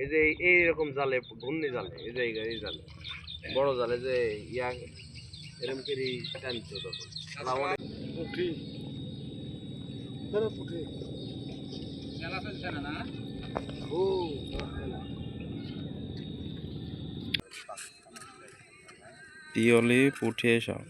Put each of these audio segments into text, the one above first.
এই যে এইরকম জালে, ঘূর্ণি জালে, এই জালে বড় জালে যে ইয়া এরকম করে টানতো তখন পুঁটি পুঁটি মেলা চলছে না ও পিয়লি পুঁটি সব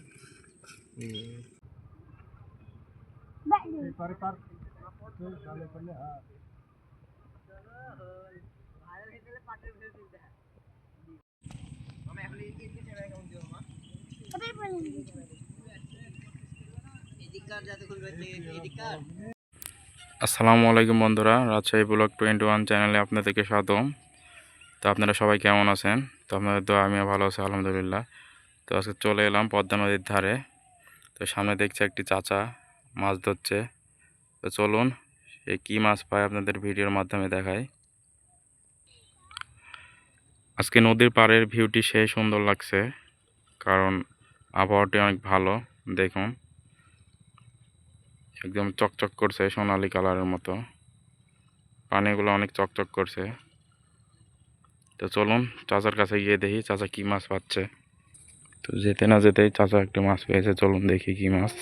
আসসালামু আলাইকুম বন্ধুরা, রাজশাহী ব্লগ 21 চ্যানেলে আপনাদেরকে স্বাগতম। তো আপনারা সবাই কেমন আছেন? তো আপনাদের দোয়া আমিও ভালো আছি আলহামদুলিল্লাহ। তো আজকে চলে এলাম পদ্মা নদীর ধারে। তো সামনে দেখছি একটি চাচা মাছ ধরছে। তো চলুন এই কী মাছ পায় আপনাদের ভিডিওর মাধ্যমে দেখাই। আজকে নদীর পাড়ের ভিউটি সেই সুন্দর লাগছে, কারণ আবহাওয়াটি অনেক ভালো। দেখুন একদম চকচক করছে সোনালি কালারের মতো, পানিগুলো অনেক চকচক করছে। তো চলুন চাচার কাছে গিয়ে দেখি চাচা কি মাছ পাচ্ছে। তো যেতে না যেতেই চাচা একটা মাছ পেয়েছে, চলুন দেখি কি মাছ।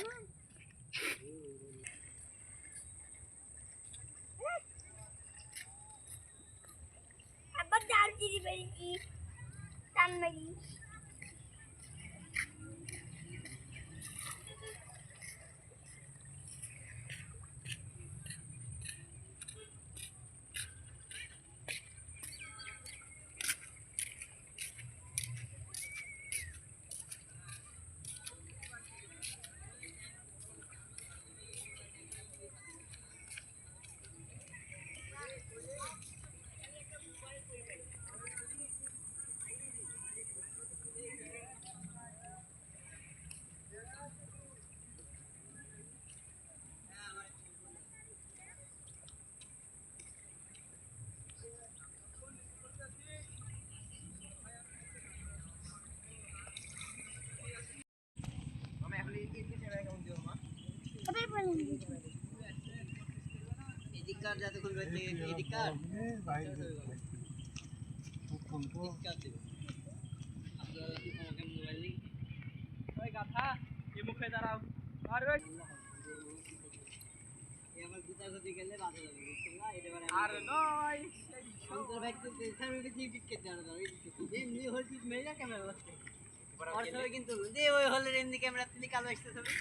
কিন্তু ওই হলের এমনি ক্যামেরা তিনি কালো আসতে ছবি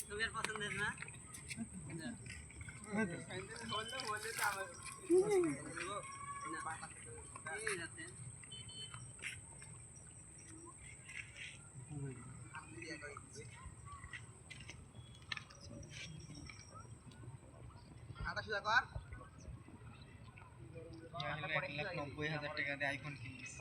ছবি আর পছন্দের না আইফোন কিনছিস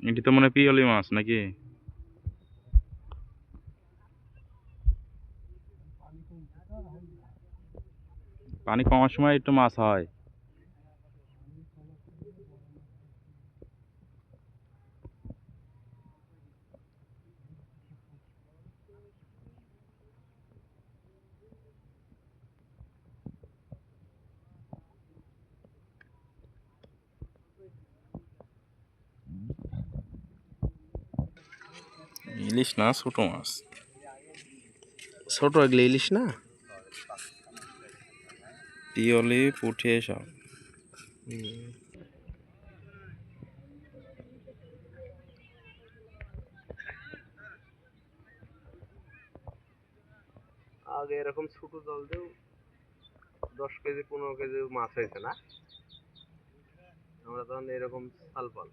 এটি তো মনে হয় পিয়লি মাছ নাকি? পানি কমার সময় একটু মাছ হয়। ইলিশ না, ছোট মাছ। ছোট এগুলো ইলিশ না, পিয়লি পুঁটি সব। আগে এরকম ছোট জাল দিয়েও 10 কেজি 15 কেজি মাছ হয়েছে না? আমরা তখন এরকম সাল পাল,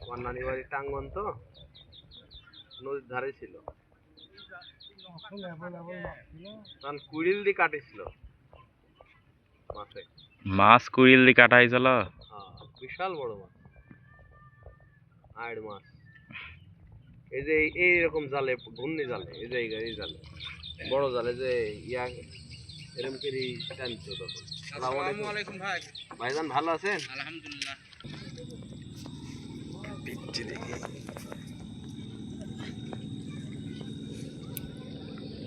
আমার নানি বাড়ি টাঙ্গন তো, নদীর ধারে ছিল, তখন কুড়িল দিয়ে কাটিছিল মাছে। মাছ কুড়িল দিয়ে কাটা হয়েছিল। বিশাল বড় মাছ, আড় মাছ। এই যে এইরকম জালে, ঘূর্ণি জালে, এই জালে বড় জালে যে ইয়া এরকম করে টানতো তখন। আসসালামু আলাইকুম ভাই। ভাইজান ভালো আছেন? আলহামদুলিল্লাহ।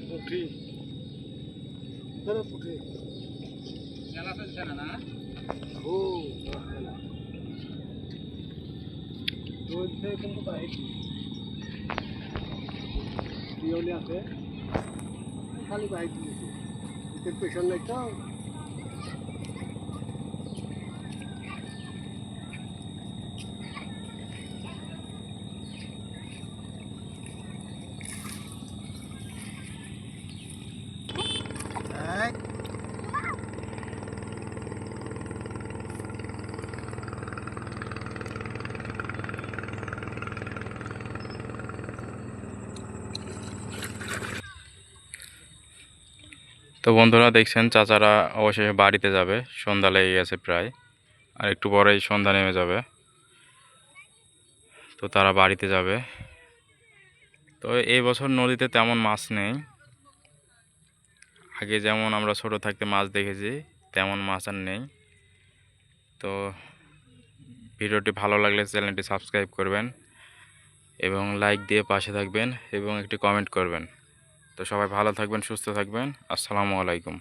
পুঁটি পুঁটি খেলা চলছে না না? ও চলছে কিন্তু বাইক পিওনে আছে, খালি বাইক দিয়েছে, এতে পেছন নাই তো। তো বন্ধুরা দেখছেন চাচারা অবশেষে বাড়িতে যাবে, সন্ধ্যা লেগে গেছে প্রায়, আর একটু পরেই সন্ধ্যা নেমে যাবে। তো তারা বাড়িতে যাবে। তো এই বছর নদীতে তেমন মাছ নেই, আগে যেমন আমরা ছোট থাকতে মাছ দেখেছি তেমন মাছ আর নেই। তো ভিডিওটি ভালো লাগলে চ্যানেলটি সাবস্ক্রাইব করবেন এবং লাইক দিয়ে পাশে থাকবেন এবং একটি কমেন্ট করবেন। তো সবাই ভালো থাকবেন, সুস্থ থাকবেন। আসসালামু আলাইকুম।